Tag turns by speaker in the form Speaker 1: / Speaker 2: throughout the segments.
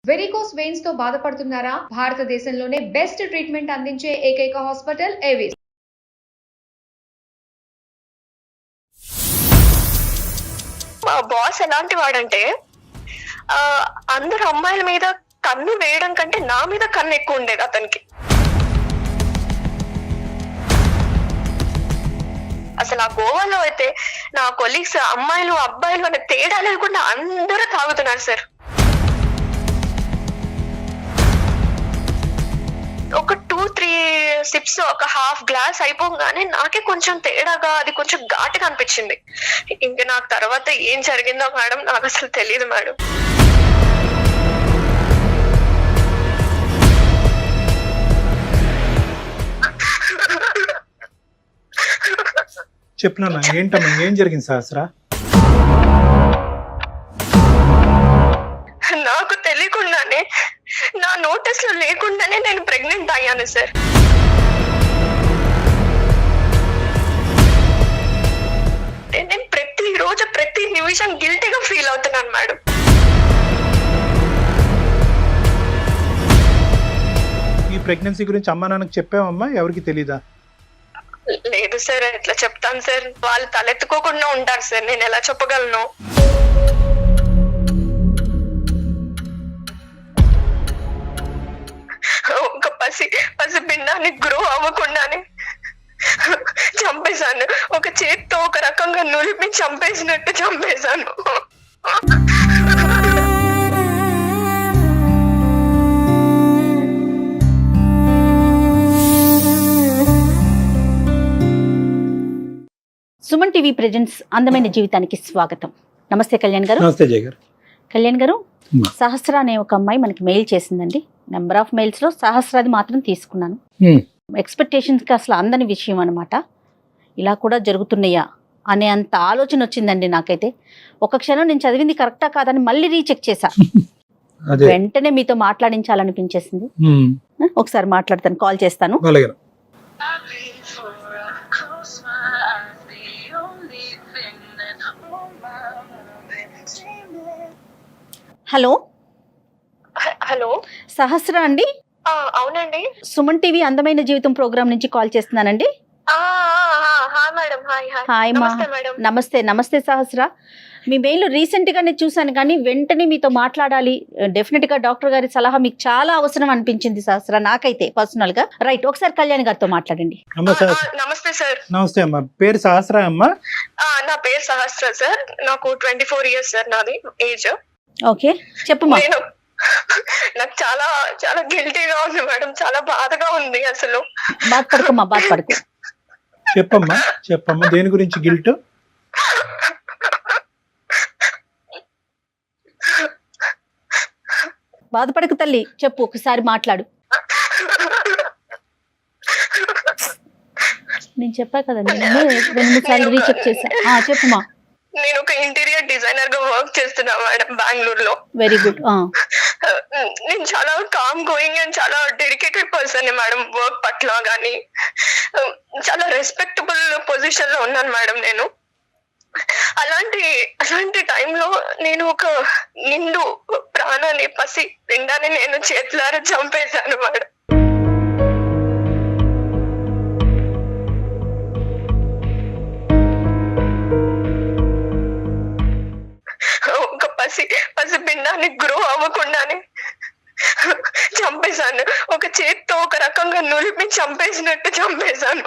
Speaker 1: Varicose veins తో బాధపడుతున్నారా? భారతదేశంలోనే బెస్ట్ ట్రీట్మెంట్ అందించే ఏకైక హాస్పిటల్ ఏవిస్.
Speaker 2: మా బాస్ ఎలాంటి వాడంటే అందరు అమ్మాయిల మీద కన్ను వేయడం కంటే నా మీద కన్ను ఎక్కువ ఉండేది అతనికి. అసలు ఆ గోవాలో అయితే నా కొలీగ్స్ అమ్మాయిలు అబ్బాయిలు అనే తేడా లేకుండా అందరూ తాగుతున్నారు సార్. ఒక 2-3 సిప్స్ ఒక హాఫ్ గ్లాస్ అయిపోగానే నాకే కొంచెం తేడాగా అది కొంచెం ఘాటుగా అనిపించింది. ఇంకా నాకు తర్వాత ఏం జరిగిందో మేడం నాకు అసలు తెలియదు మేడం.
Speaker 3: చెప్పినా ఏంటమ్మా, ఏం జరిగింది సహస్రా?
Speaker 2: నాకు తెలియకుండానే నా నోటీస్ లో లేకుండానే నేను ప్రెగ్నెంట్ అయ్యాను సార్. నేను ప్రతిరోజు ప్రతి నిమిషం గిల్టీగా ఫీల్ అవుతున్నాను మేడం.
Speaker 3: ఈ ప్రెగ్నెన్సీ గురించి అమ్మా నాన్నకి చెప్పావమ్మా? ఎవరికి తెలీదా?
Speaker 2: లేదు సార్, ఎట్లా చెప్తాను సార్, వాళ్ళు తలెత్తుకోకుండా ఉంటారు సార్, నేను ఎలా చెప్పగలను? ఒక పసి పిండాన్ని గ్రో అవ్వకుండానే చంపేశాను. ఒక చేత్తో ఒక రకంగా నులిపి చంపేసినట్టు చంపేశాను.
Speaker 4: సుమన్ టీవీ ప్రెజెంట్స్ అందమైన జీవితానికి స్వాగతం. నమస్తే కళ్యాణ్ గారు.
Speaker 3: నమస్తే జయ గారు.
Speaker 4: కళ్యాణ్ గారు, సహస్ర అనే ఒక అమ్మాయి మనకి మెయిల్ చేసిందండి. నెంబర్ ఆఫ్ మెయిల్స్ లో సహస్రాది మాత్రం తీసుకున్నాను. ఎక్స్పెక్టేషన్స్ కి అసలు అందని విషయం అనమాట. ఇలా కూడా జరుగుతున్నాయా అనే అంత ఆలోచన వచ్చిందండి నాకైతే. ఒక క్షణం నేను చదివింది కరెక్టా కాదని మళ్ళీ రీచెక్ చేశా. వెంటనే మీతో మాట్లాడించాలనిపించేసింది. ఒకసారి మాట్లాడతాను, కాల్ చేస్తాను. హలో
Speaker 2: హలో,
Speaker 4: సహస్ర అండి?
Speaker 2: అవునండి.
Speaker 4: సుమన్ టీవీ అందమైన జీవితం ప్రోగ్రామ్ నుంచి కాల్ చేస్తున్నానండి. హాయ్ మా. నమస్తే. నమస్తే సహస్ర. మీ మెయిల్ రీసెంట్ గానే చూసాను కానీ వెంటనే మీతో మాట్లాడాలి, డెఫినెట్ గా డాక్టర్ గారి సలహా మీకు చాలా అవసరం అనిపించింది సహస్ర, నాకైతే పర్సనల్ గా. రైట్, ఒకసారి కళ్యాణ్ గారితో మాట్లాడండి.
Speaker 2: నమస్తే సార్.
Speaker 3: నమస్తే అమ్మా. పేరు సహస్ర అమ్మా?
Speaker 2: నా పేరు సహస్ర సార్. నాకు 24 years సార్ నాది ఏజ్.
Speaker 4: ఓకే, చెప్పమ్మా.
Speaker 2: నాకు చాలా చాలా గిల్టీగా ఉంది మేడం, చాలా బాధగా ఉంది. అసలు
Speaker 4: బాధపడకమ్మా, బాధపడకు.
Speaker 3: చెప్పమ్మా, చెప్పమ్మా, దేని గురించి గిల్ట్?
Speaker 4: బాధపడకు తల్లి, చెప్పు, ఒకసారి మాట్లాడు. నేను చెప్పా కదండి, నేను 2 సార్లు రీచెక్ చేశా. చెప్పుమా.
Speaker 2: నేను ఒక ఇంటీరియర్ డిజైనర్ గా వర్క్ చేస్తున్నా మేడం బెంగళూరులో.
Speaker 4: Very good.
Speaker 2: నేను చాలా కామ్ గోయింగ్ అండ్ చాలా డెడికేటెడ్ పర్సన్ మేడం. వర్క్ పట్ల గానీ చాలా రెస్పెక్టబుల్ పొజిషన్ లో ఉన్నాను మేడం నేను. అలాంటి టైంలో నేను ఒక నిండు ప్రాణాన్ని, పసి పిండాన్ని నేను చేతులారా చంపేశాను మేడం. ఒక పసి పిండాన్ని గ్రో అవ్వకుండానే చంపేశాను. ఒక చేత్తో ఒక రకంగా నులిపి చంపేసినట్టు చంపేశాను.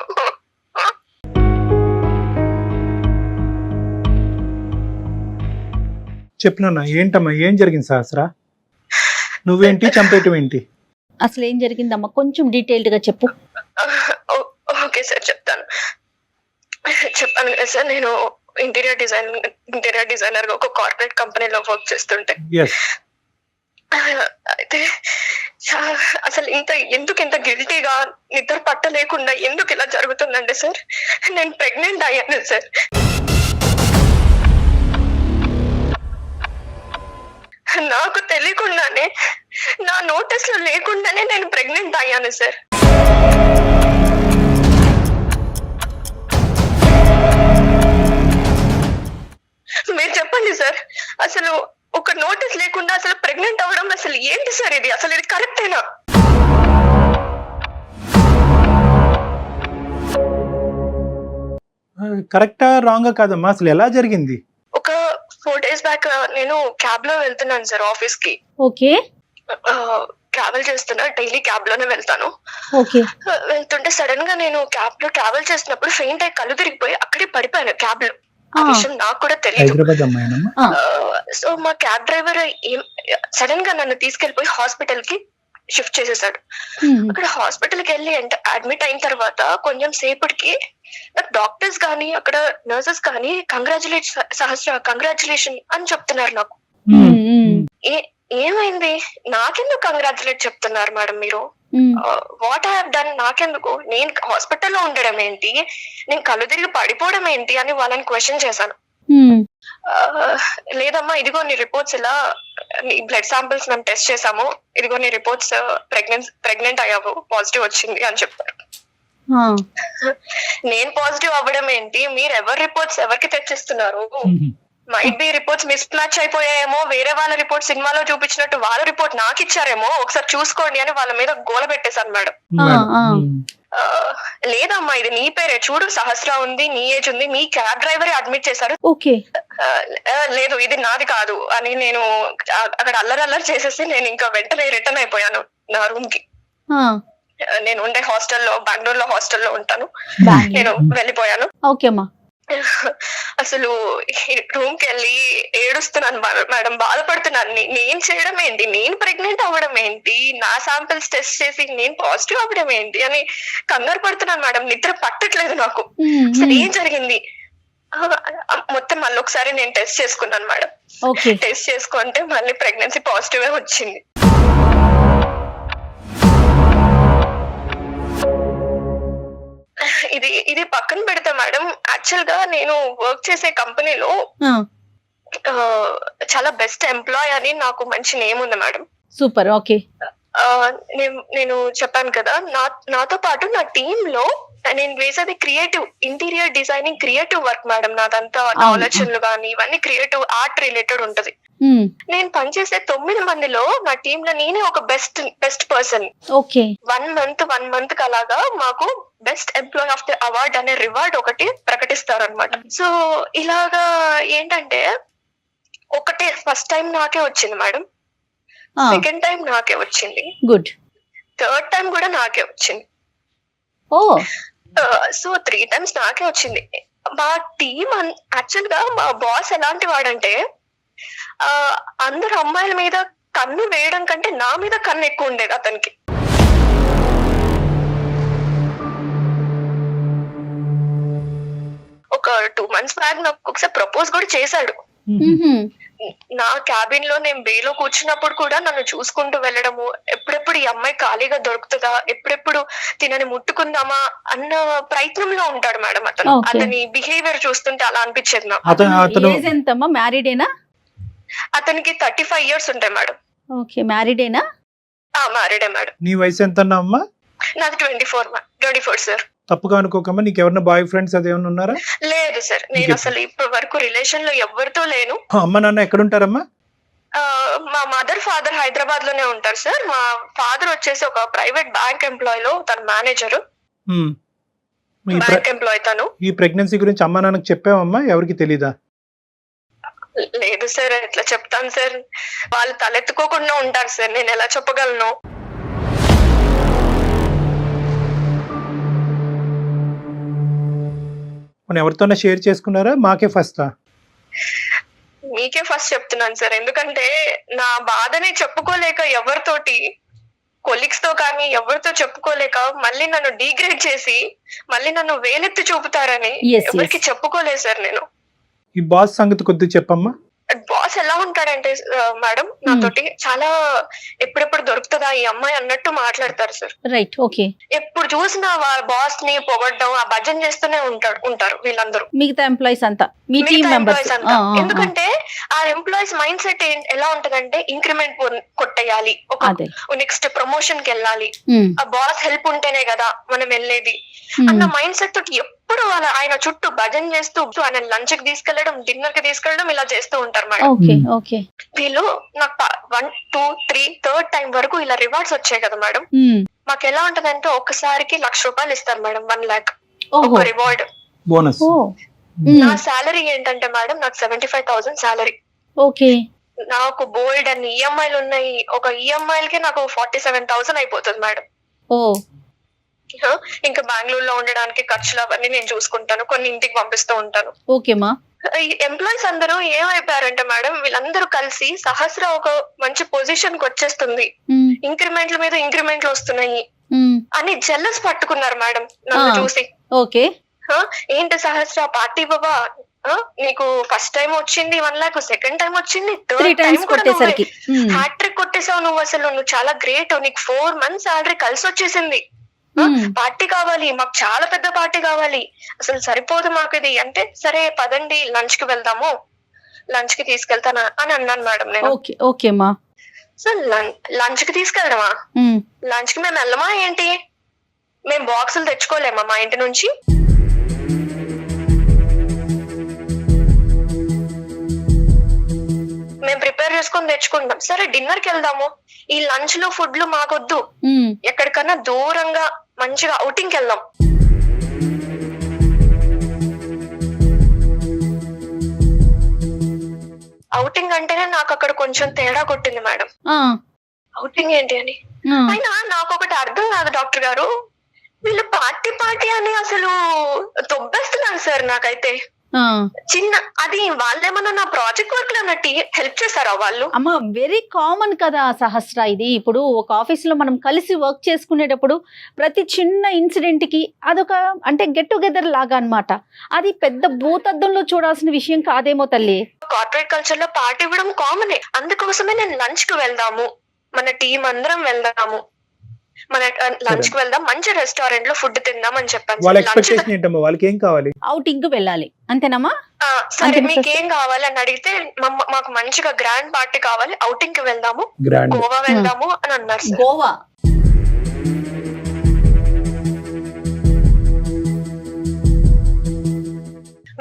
Speaker 3: చెప్పినా ఏంటమ్మా, ఏం జరిగింది సహస్ర? నువ్వేంటి, చంపేయటం ఏంటి?
Speaker 4: అసలు ఏం జరిగిందమ్మా, కొంచెం డీటెయిల్డ్ గా చెప్పు.
Speaker 2: ఓకే సార్, చెప్తాను. చెప్పాను కదా సార్, నేను ఇంటీరియర్ డిజైనర్ గా ఒక కార్పొరేట్ కంపెనీలో వర్క్ చేస్తుంటే, అయితే అసలు ఎందుకు ఇంత గిల్టీగా నిద్ర పట్టలేకుండా ఎందుకు ఇలా జరుగుతుందంటే సార్, నేను ప్రెగ్నెంట్ అయ్యాను సార్. నాకు తెలియకుండానే నా నోటీస్ లో లేకుండానే నేను ప్రెగ్నెంట్ అయ్యాను సార్. మీరు చెప్పండి సార్, అసలు ఒక నోటీస్ లేకుండా అసలు ప్రెగ్నెంట్ అవ్వడం అసలు ఏంటి చెప్తున్నారు ఇది అసలు ఇది కరెక్టేనా?
Speaker 3: కరెక్టా రాంగా కాదమ్మా, అసలు ఎలా జరిగింది?
Speaker 2: ఒక 4 days బ్యాక్ నేను క్యాబ్ లో వెళ్తున్నాను సార్ ఆఫీస్ కి.
Speaker 4: ఓకే
Speaker 2: ట్రావెల్ చేస్తున్నా, డైలీ క్యాబ్ లోనే వెళ్తాను.
Speaker 4: ఓకే
Speaker 2: వెళ్తుంటే సడన్ గా నేను క్యాబ్ లో ట్రావెల్ చేస్తున్నప్పుడు ఫెయింట్ అయ్యి కళ్ళు తిరిగిపోయి అక్కడే పడిపోయాను క్యాబ్ లో. ఆ విషయం నాకు కూడా తెలియదు.
Speaker 3: హైదరాబాద్ అమ్మాయినమ్మా?
Speaker 2: సో మా క్యాబ్ డ్రైవర్ సడన్ గా నన్ను తీసుకెళ్లిపోయి హాస్పిటల్ కి షిఫ్ట్ చేసేసాడు. అక్కడ హాస్పిటల్ కి వెళ్ళి అడ్మిట్ అయిన తర్వాత కొంచెం సేపటికి నాకు డాక్టర్స్ కానీ అక్కడ నర్సెస్ కానీ కంగ్రాచులేషన్ అని చెప్తున్నారు నాకు. ఏమైంది, నాకెందుకు కంగ్రాచులేట్ చెప్తున్నారు మేడం మీరు? What I have done? నాకెందుకు? నేను హాస్పిటల్లో ఉండడం ఏంటి, నేను కళ్ళు తిరిగి పడిపోవడం ఏంటి అని వాళ్ళని క్వశ్చన్ చేశాను. లేదమ్మా ఇదిగో నీ రిపోర్ట్స్ ఇలా, నీ బ్లడ్ శాంపిల్స్ మేము టెస్ట్ చేసాము, ఇదిగో నీ రిపోర్ట్స్ ప్రెగ్నెంట్ అయ్యావు, పాజిటివ్ వచ్చింది అని చెప్పారు. నేను పాజిటివ్ అవ్వడం ఏంటి, మీరు ఎవరి రిపోర్ట్స్ ఎవరికి తెచ్చిస్తున్నారు? Might be reports miss match అయిపోయాయేమో, వేరే వాళ్ళ రిపోర్ట్ సినిమాలో చూపించినట్టు వాళ్ళ రిపోర్ట్ నాకు ఇచ్చారేమో, ఒకసారి చూసుకోండి అని వాళ్ళ మీద గోల పెట్టేశాను మేడం. లేదమ్మా ఇది నీ పేరే, చూడు సహస్ర ఉంది, నీ ఏజ్ ఉంది, మీ క్యాబ్ డ్రైవరే అడ్మిట్ చేశారు. లేదు ఇది నాది కాదు అని నేను అక్కడ అల్లరి చేసేసి నేను ఇంకా వెంటనే రిటర్న్ అయిపోయాను నా రూమ్ కి. నేను ఉండే హాస్టల్లో, బెంగళూరులో హాస్టల్లో ఉంటాను, నేను వెళ్ళిపోయాను. అసలు రూమ్ కి వెళ్ళి ఏడుస్తున్నాను మేడం, బాధపడుతున్నాను. నేను చేయడం ఏంటి, నేను ప్రెగ్నెంట్ అవ్వడం ఏంటి, నా శాంపిల్స్ టెస్ట్ చేసి నేను పాజిటివ్ అవ్వడం ఏంటి అని కంగారు పడుతున్నాను మేడం. నిద్ర పట్టట్లేదు నాకు. అసలు ఏం జరిగింది మొత్తం మళ్ళీ ఒకసారి నేను టెస్ట్ చేసుకున్నాను మేడం. టెస్ట్ చేసుకుంటే మళ్ళీ ప్రెగ్నెన్సీ పాజిటివ్ వచ్చింది. ఇది పక్కన పెడతా మేడం, యాక్చువల్ గా నేను వర్క్ చేసే కంపెనీలో చాలా బెస్ట్ ఎంప్లాయ్ అని నాకు మంచి నేమ్ ఉంది మేడం.
Speaker 4: సూపర్. ఓకే.
Speaker 2: నేను చెప్పాను కదా, నాతో పాటు నా టీమ్ లో నేను వేసేది creative interior designing, creative work madam. నాదంతా ఆలోచనలు కానీ ఇవన్నీ క్రియేటివ్ ఆర్ట్ రిలేటెడ్ ఉంటది. నేను పనిచేసే 9 మందిలో నా టీమ్ లో నేనే ఒక బెస్ట్ పర్సన్. 1 మంత్ అలాగా మాకు best employee of the award అనే రివార్డ్ ఒకటి ప్రకటిస్తారు అనమాట. సో ఇలాగా ఏంటంటే ఒకటే ఫస్ట్ టైం నాకే వచ్చింది మేడం, సెకండ్ టైం నాకే వచ్చింది,
Speaker 4: గుడ్,
Speaker 2: థర్డ్ టైం కూడా నాకే వచ్చింది. సో 3 times నాకే వచ్చింది. మా టీం యాక్చువల్ గా మా బాస్ ఎలాంటి వాడంటే అందరు అమ్మాయిల మీద కన్ను వేయడం కంటే నా మీద కన్ను ఎక్కువ ఉండేది అతనికి. ఒక 2 months బ్యాక్ నాకు ఒకసారి ప్రపోజ్ కూడా చేశాడు. నా క్యాబిన్ లో నేను బేలో కూర్చున్నప్పుడు కూడా నన్ను చూసుకుంటూ వెళ్ళడము, ఎప్పుడెప్పుడు ఈ అమ్మాయి ఖాళీగా దొరుకుతుందా, ఎప్పుడెప్పుడు తినని ముట్టుకుందామా అన్న ప్రయత్నంలో ఉంటాడు మేడం అతను. అతని బిహేవియర్ చూస్తుంటే అలా అనిపించేది నాకు. అతనికి 35 years ఉంటాయి మేడం.
Speaker 4: మ్యారీడేనా?
Speaker 2: మ్యారీడే మేడం.
Speaker 3: నీ వయసు ఎంత అమ్మా?
Speaker 2: నాది 24 సార్.
Speaker 3: తప్పుగా అనుకోకమ్మా, నీకు ఎవరైనా బాయ్ ఫ్రెండ్స్ అదేమన్నా ఉన్నారా?
Speaker 2: లేదు సార్, నేను అసలు ఇప్పటి వరకు రిలేషన్ లో ఎవరితో లేను.
Speaker 3: అమ్మ నాన్న ఎక్కడ ఉంటారమ్మా?
Speaker 2: మా మదర్ ఫాదర్ హైదరాబాద్ లోనే ఉంటారు సార్. మా ఫాదర్ వచ్చేసి ఒక ప్రైవేట్ బ్యాంక్ ఎంప్లాయ్ లో తన మేనేజర్, బ్యాంక్ ఎంప్లాయ్ తను.
Speaker 3: ఈ ప్రెగ్నెన్సీ గురించి అమ్మ నాన్నకి చెప్పావమ్మా? ఎవరికి తెలీదా?
Speaker 2: లేదు సార్, ఎట్లా చెప్తాను సార్, వాళ్ళు తలెత్తుకోకుండా ఉంటారు సార్, నేను ఎలా చెప్పగలను?
Speaker 3: ఎవరితోనే షేర్ చేసుకున్నారా? మాకే ఫస్టా?
Speaker 2: మీకే ఫస్ట్ చెప్తున్నాను సార్, ఎందుకంటే నా బాధని చెప్పుకోలేక ఎవరితోటి, కొలీగ్స్ తో కానీ ఎవరితో చెప్పుకోలేక మళ్ళీ నన్ను డిగ్రేడ్ చేసి మళ్ళీ నన్ను వేలెత్తి చూపుతారని ఎవరికి చెప్పుకోలేదు సార్ నేను.
Speaker 3: ఈ బాస్ సంగతి కొద్దిగా చెప్పమ్మా.
Speaker 2: బాస్ ఎలా ఉంటాడంటే మేడం, నాతోటి చాలా ఎప్పుడెప్పుడు దొరుకుతుందా ఈ అమ్మాయి అన్నట్టు మాట్లాడతారు సార్.
Speaker 4: రైట్. ఓకే.
Speaker 2: ఎప్పుడు చూసినా బాస్ ని పొగడ్డం, ఆ భజన చేస్తూనే ఉంటారు వీళ్ళందరూ,
Speaker 4: మిగతా ఎంప్లాయీస్ అంతా, మీ టీమ్ మెంబర్స్ అంతా.
Speaker 2: ఎందుకంటే ఆ ఎంప్లాయీస్ మైండ్ సెట్ ఎలా ఉంటదంటే ఇంక్రిమెంట్ కొట్టేయాలి, ఒక నెక్స్ట్ ప్రమోషన్ కి వెళ్ళాలి, ఆ బాస్ హెల్ప్ ఉంటేనే కదా మనం వెళ్ళేది అన్న మైండ్ సెట్ తోటి ఎప్పుడు ఆయన చుట్టూ భజన చేస్తూ ఆయన లంచ్ కి తీసుకెళ్లడం, డిన్నర్ కి తీసుకెళ్లడం ఇలా చేస్తూ ఉంటారు మేడం.
Speaker 4: Okay okay.
Speaker 2: వీళ్ళు నాకు 1, 2, 3 థర్డ్ టైం వరకు ఇలా రివార్డ్స్ వచ్చాయి కదా మేడం. మాకు ఎలా ఉంటదంటే ఒక్కసారికి ₹1,00,000 ఇస్తారు మేడం, 1 lakh
Speaker 4: ఓహో.
Speaker 2: ఒక రివార్డ్.
Speaker 3: బోనస్.
Speaker 2: నా శాలరీ ఏంటంటే మేడం నాకు 75,000 శాలరీ.
Speaker 4: ఓకే.
Speaker 2: నాకు బోల్డ్ అన్ని ఈఎంఐలు ఉన్నాయి. ఒక ఈఎంఐలకే నాకు 47,000 అయిపోతుంది మేడం.
Speaker 4: ఓ
Speaker 2: ఇంకా బెంగళూరులో ఉండడానికి ఖర్చులు అవన్నీ నేను చూసుకుంటాను, కొన్ని ఇంటికి పంపిస్తూ ఉంటాను.
Speaker 4: ఓకేమా.
Speaker 2: ఈ ఎంప్లాయీస్ అందరూ ఏమైపోయారంటే మేడం, వీళ్ళందరూ కలిసి సహస్ర ఒక మంచి పొజిషన్ కి వచ్చేస్తుంది, ఇంక్రిమెంట్ల మీద ఇంక్రిమెంట్లు వస్తున్నాయి అని జెల్లస్ పట్టుకున్నారు మేడం నన్ను చూసి.
Speaker 4: ఓకే.
Speaker 2: ఏంటి సహస్ర పార్టీ బాబా, నీకు ఫస్ట్ టైం వచ్చింది 1 lakh, సెకండ్ టైం వచ్చింది,
Speaker 4: 3
Speaker 2: థర్డ్ టైం
Speaker 4: times
Speaker 2: కూడా
Speaker 4: కొట్టేసరికి
Speaker 2: హ్యాట్రిక్ కొట్టేసావు నువ్వు. అసలు నువ్వు చాలా గ్రేట్, నీకు 4 months సాలరీ కలిసి వచ్చేసింది. పార్టీ కావాలి మాకు, చాలా పెద్ద పార్టీ కావాలి, అసలు సరిపోదు మాకు ఇది అంటే, సరే పదండి లంచ్ కి వెళ్దాము, లంచ్ కి తీసుకెళ్తానా అని అన్నాను మేడం నేను.
Speaker 4: ఓకే ఓకేమా.
Speaker 2: సో లంచ్ కి తీసుకెళ్దామా, లంచ్ కి మేము వెళ్ళమా ఏంటి, మేము బాక్సులు తెచ్చుకోలేమా మా ఇంటి నుంచి? మేము ప్రిపేర్ చేసుకొని తెచ్చుకుంటాం. సరే డిన్నర్ కి వెళ్దాము, ఈ లంచ్ లో ఫుడ్లు మాకొద్దు, ఎక్కడికన్నా దూరంగా మంచిగా అవుటింగ్ కి వెళ్దాం. అవుటింగ్ అంటేనే నాకు అక్కడ కొంచెం తేడా కొట్టింది మేడం. అవుటింగ్ ఏంటి అని అయినా నాకు ఒకటి అర్థం కాదు డాక్టర్ గారు, వీళ్ళు పార్టీ పార్టీ అని అసలు తొబ్బేస్తున్నారు సార్. నాకైతే చిన్న అది వాళ్ళేమన్నా నా ప్రాజెక్ట్ వర్క్ లో అన్నట్టు హెల్ప్ చేశారా వాళ్ళు?
Speaker 4: అమ్మ వెరీ కామన్ కదా సహస్ర, ఇది ఇప్పుడు ఒక ఆఫీస్ లో మనం కలిసి వర్క్ చేసుకునేటప్పుడు ప్రతి చిన్న ఇన్సిడెంట్ కి అదొక అంటే గెట్ టుగెదర్ లాగా అన్నమాట. అది పెద్ద భూతద్దంలో చూడాల్సిన విషయం కాదేమో తల్లి.
Speaker 2: కార్పొరేట్ కల్చర్ లో పార్టీ ఇవ్వడం కామనే, అందుకోసమే నేను లంచ్ కి వెళ్దాము, మన టీం అందరం వెళ్దాము, మన లంచ్ కి వెళ్దాం, మంచి రెస్టారెంట్ లో ఫుడ్ తిందాం అని చెప్పాను.
Speaker 3: వాళ్ళ ఎక్స్పెక్టేషన్ ఏంటమ్మా, వాళ్ళకి ఏం కావాలి?
Speaker 4: అవుటింగ్ కి వెళ్ళాలి అంతేనమ్మా.
Speaker 2: సరే మీకు ఏం కావాలి అని అడిగితే మాకు మంచిగా గ్రాండ్ పార్టీ కావాలి, అవుటింగ్ కి వెళ్దాము, గోవా వెళ్దాము అని అన్నారు.
Speaker 4: గోవా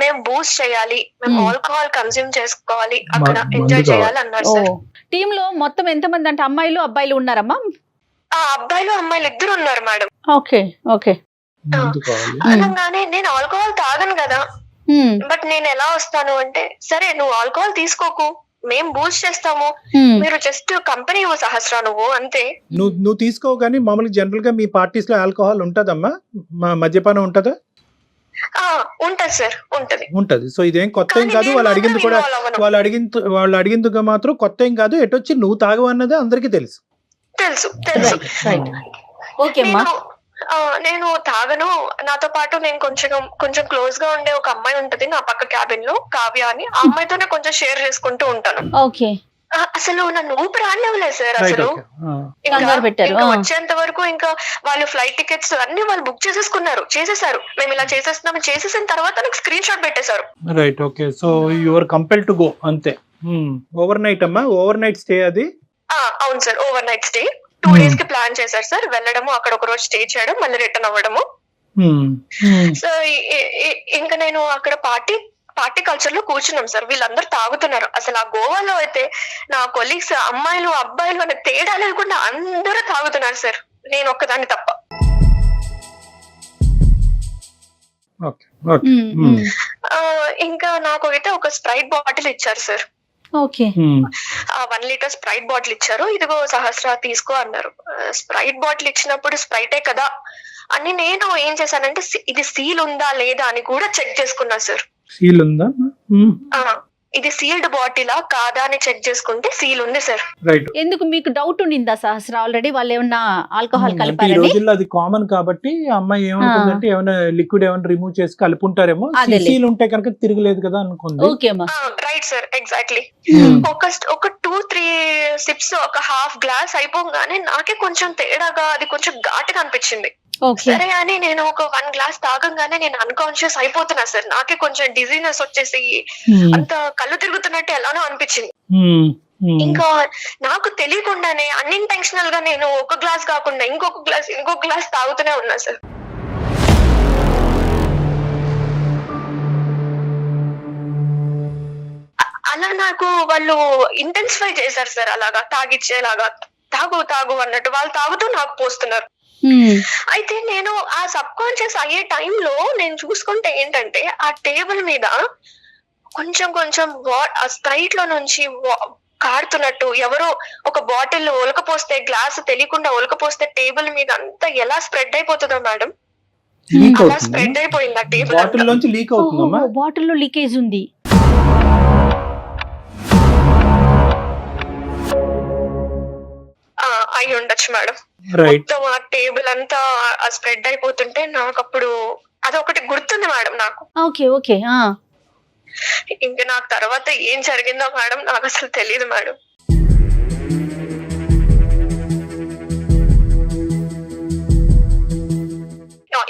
Speaker 2: మేము బూస్ట్ చేయాలి, మేము ఆల్కహాల్ కన్స్యూమ్ చేసుకోవాలి, అక్కడ ఎంజాయ్ చేయాలి అన్నారు సార్.
Speaker 4: టీమ్ లో మొత్తం ఎంత మంది అంటే అమ్మాయిలు అబ్బాయిలు ఉన్నారమ్మా?
Speaker 2: అబ్బాయిలు అమ్మాయిలు ఇద్దరు ఉన్నారు మేడం.
Speaker 4: Okay okay.
Speaker 2: అనగానే నేను ఆల్కహాల్ తాగను కదా, బట్ నేను ఎలా వస్తాను అంటే, సరే నువ్వు ఆల్కహాల్ తీసుకోకు, మేము బూస్ట్ చేస్తాము, మీరు జస్ట్ కంపెనీ సహస్ర నువ్వు అంతే.
Speaker 3: నువ్వు తీసుకో కానీ మామూలుగా జనరల్ గా మీ పార్టీస్ లో ఆల్కహాల్ ఉంటదమ్మా, మద్యపానం ఉంటదా?
Speaker 2: ఉంటది సార్, ఉంటది.
Speaker 3: సో ఇదేం కొత్త ఏం కాదు, వాళ్ళు అడిగింది కూడా వాళ్ళు అడిగింది మాత్రం కొత్త ఏం కాదు. ఎటొచ్చి నువ్వు తాగవన్నదే అందరికీ తెలుసు.
Speaker 2: నేను తాగను, నాతో పాటు నేను కొంచెం క్లోజ్ గా ఉండే ఒక అమ్మాయి ఉంటది నా పక్క క్యాబిన్ లో, కావ్య అని, ఆ అమ్మాయితోనే కొంచెం షేర్ చేసుకుంటూ ఉంటాను. అసలు నన్ను ఊపిరి ఆడలేవులేదు సార్. అసలు ఇంకా వచ్చేంత వరకు ఇంకా వాళ్ళు ఫ్లైట్ టికెట్స్ అన్ని వాళ్ళు బుక్ చేసేసారు. మేము ఇలా చేసేస్తున్నాం, చేసేసిన తర్వాత నాకు స్క్రీన్ షాట్ పెట్టేశారు.
Speaker 3: Right, okay. So you are compelled to go అంతే. ఓవర్ నైట్ అమ్మా, ఓవర్ నైట్ స్టే అది?
Speaker 2: అవును sir, overnight stay 2 days కి ప్లాన్ చేశారు సార్. వెళ్ళడము, అక్కడ ఒక రోజు స్టే చేయడం, మళ్ళీ రిటర్న్ అవ్వడము. సో ఇంకా నేను అక్కడ పార్టీ కల్చర్ లో కూర్చున్నాం సార్. వీళ్ళందరూ తాగుతున్నారు. అసలు ఆ గోవాలో అయితే నా కొలీగ్స్ అమ్మాయిలు అబ్బాయిలు అనే తేడా లేకుండా అందరూ తాగుతున్నారు సార్, నేను ఒక్కదాన్ని తప్ప. ఇంకా నాకు అయితే ఒక స్ప్రైట్ బాటిల్ ఇచ్చారు సార్. 1 liter స్ప్రైట్ బాటిల్ ఇచ్చారు. ఇదిగో సహస్ర తీసుకో అన్నారు. స్ప్రైట్ బాటిల్ ఇచ్చినప్పుడు స్ప్రైటే కదా అని నేను ఏం చేశానంటే, ఇది సీల్ ఉందా లేదా అని కూడా చెక్ చేసుకున్నా సార్.
Speaker 3: సీల్ ఉందా?
Speaker 2: ఇది సీల్డ్ బాటిలా కాదా అని చెక్ చేసుకుంటే సీల్ ఉంది సార్.
Speaker 4: ఎందుకు మీకు డౌట్ ఉండిందా సహస్ర? ఆల్రెడీ వాళ్ళు ఏమన్నా ఆల్కహాల్
Speaker 3: ఈ
Speaker 4: కలిపారని?
Speaker 3: రోజుల్లో అది కామన్ కాబట్టి అమ్మాయి ఏమనుకుందంటే ఏమైనా లిక్విడ్ ఏమైనా రిమూవ్ చేసి కలుపుంటారేమో, సీల్ ఉంటే కనుక తిరగలేదు కదా అనుకుంది.
Speaker 2: Right sir, exactly. ఒక 2-3 సిప్స్, ఒక హాఫ్ గ్లాస్ అయిపోగానే నాకే కొంచెం తేడాగా, అది కొంచెం ఘాటుగా అనిపించింది. సరే అని నేను ఒక 1 glass తాగంగానే నేను అన్కాన్షియస్ అయిపోతున్నా సార్. నాకే కొంచెం డిజీనెస్ వచ్చేసి అంత కళ్ళు తిరుగుతున్నట్టు ఎలానో అనిపించింది. ఇంకా నాకు తెలియకుండానే అన్ఇంటెన్షనల్ గా నేను ఒక గ్లాస్ కాకుండా ఇంకొక గ్లాస్ తాగుతూనే ఉన్నా సార్. అలా నాకు వాళ్ళు ఇంటెన్సిఫై చేశారు సార్, అలాగా తాగిచ్చేలాగా, తాగు తాగు అన్నట్టు వాళ్ళు తాగుతూ నాకు పోస్తున్నారు. అయితే నేను ఆ సబ్ కాన్షియస్ అయ్యే టైంలో నేను చూసుకుంటే ఏంటంటే ఆ టేబుల్ మీద కొంచెం కొంచెం ఆ స్ప్రైట్ లో నుంచి కారుతున్నట్టు, ఎవరో ఒక బాటిల్ ఒలకపోస్తే, గ్లాస్ తెలియకుండా ఒలకపోస్తే టేబుల్ మీద అంతా ఎలా స్ప్రెడ్ అయిపోతుందో మేడం, అలా స్ప్రెడ్ అయిపోయింది ఆ టేబుల్.
Speaker 3: బాటిల్ నుంచి లీక్ అవుతుందమ్మా?
Speaker 4: బాటిల్లో లీకేజ్ ఉంది.
Speaker 2: అయి ఉండొచ్చు మేడం.
Speaker 3: రైట్.
Speaker 2: మొత్తం ఆ టేబుల్ అంతా స్ప్రెడ్ అయిపోతుంటే నాకు అప్పుడు అదొకటి గుర్తుంది మేడం నాకు.
Speaker 4: Okay okay.
Speaker 2: ఇంకా నాకు తర్వాత ఏం జరిగిందో మేడం నాకు అసలు తెలియదు మేడం.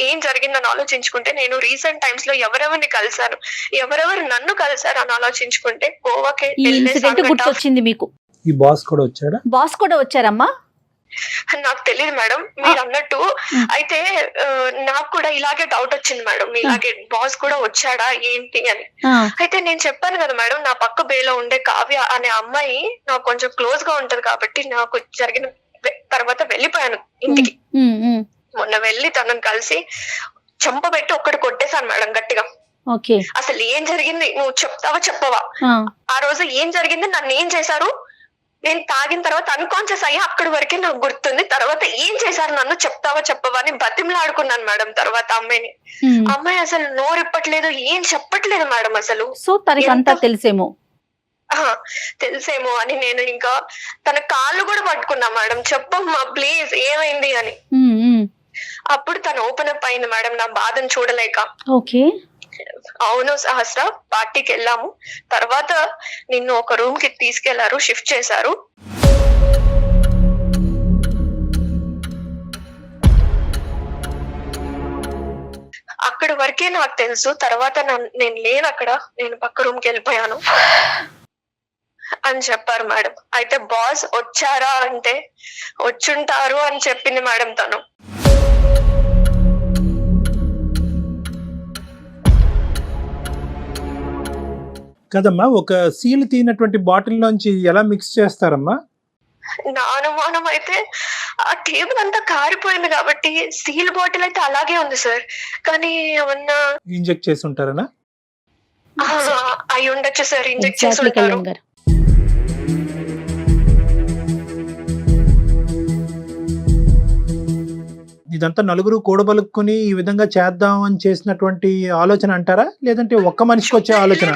Speaker 2: ఏం జరిగిందని ఆలోచించుకుంటే నేను రీసెంట్ టైమ్స్ లో ఎవరెవరిని కలిసాను, ఎవరెవరు నన్ను కలిసారు అని ఆలోచించుకుంటే గోవాకి
Speaker 4: గుర్తొచ్చింది మీకు.
Speaker 3: ఈ బాస్ కూడా వచ్చాడా?
Speaker 4: బాస్ కూడా వచ్చారమ్మా?
Speaker 2: నాకు తెలియదు మేడం మీరు అన్నట్టు. అయితే నాకు కూడా ఇలాగే డౌట్ వచ్చింది మేడం, ఇలాగే బాస్ కూడా వచ్చాడా ఏంటి అని. అయితే నేను చెప్పాను కదా మేడం, నా పక్క బేలో ఉండే కావ్య అనే అమ్మాయి నాకు కొంచెం క్లోజ్ గా ఉంటది కాబట్టి నాకు జరిగిన తర్వాత వెళ్ళిపోయాను ఇంటికి. మొన్న వెళ్ళి తనని కలిసి చెంపబెట్టి ఒక్కటి కొట్టేశాను మేడం గట్టిగా. అసలు ఏం జరిగింది నువ్వు చెప్తావా చెప్పవా, ఆ రోజు ఏం జరిగింది, నన్ను ఏం చేశారు, నేను తాగిన తర్వాత అన్కాన్షియస్ అయ్యా, అక్కడి వరకే నాకు గుర్తుంది, తర్వాత ఏం చేశారు నన్ను చెప్తావా చెప్పవా అని బతిమలాడుకున్నాను మేడం. తర్వాత అమ్మాయి అసలు నోరిప్పట్లేదు, ఏం చెప్పట్లేదు మేడం అసలు.
Speaker 4: సో తనకంతా తెలిసేమో
Speaker 2: అని నేను ఇంకా తన కాళ్ళు కూడా పట్టుకున్నా మేడం, చెప్పమ్మా ప్లీజ్ ఏమైంది అని. అప్పుడు తను ఓపెన్ అప్ అయింది మేడం నా బాధను చూడలేక.
Speaker 4: ఓకే.
Speaker 2: అవును సహస్ర, పార్టీకి వెళ్ళాము, తర్వాత నిన్ను ఒక రూమ్ కి తీసుకెళ్లారు, షిఫ్ట్ చేశారు. అక్కడి వరకే నాకు తెలుసు, తర్వాత నేను లేను అక్కడ, నేను పక్క రూమ్ కి వెళ్ళిపోయాను అని చెప్పారు మేడం. అయితే బాస్ వచ్చారా అంటే వచ్చుంటారు అని చెప్పింది మేడం తను.
Speaker 3: కదమ్మా, ఒక సీల్ తీనటువంటి బాటిల్ నుంచి ఎలా మిక్స్ చేస్తారమ్మా?
Speaker 2: నా అనుమానం అయితే ఆ టేబుల్ అంతా కారిపోయింది కాబట్టి సీల్ బాటిల్ అయితే అలాగే ఉంది సార్, కానీ ఏమన్నా
Speaker 3: ఇంజెక్ట్ చేసి ఉంటారనా?
Speaker 2: అయి ఉండొచ్చు సార్, ఇంజెక్ట్ చేసి ఉంటారు.
Speaker 3: ఇదంతా నలుగురు కూడబలుక్కుని ఈ విధంగా చేద్దాం అని చేసినటువంటి ఆలోచన అంటారా, లేదంటే ఒక్క మనిషికి వచ్చే ఆలోచన?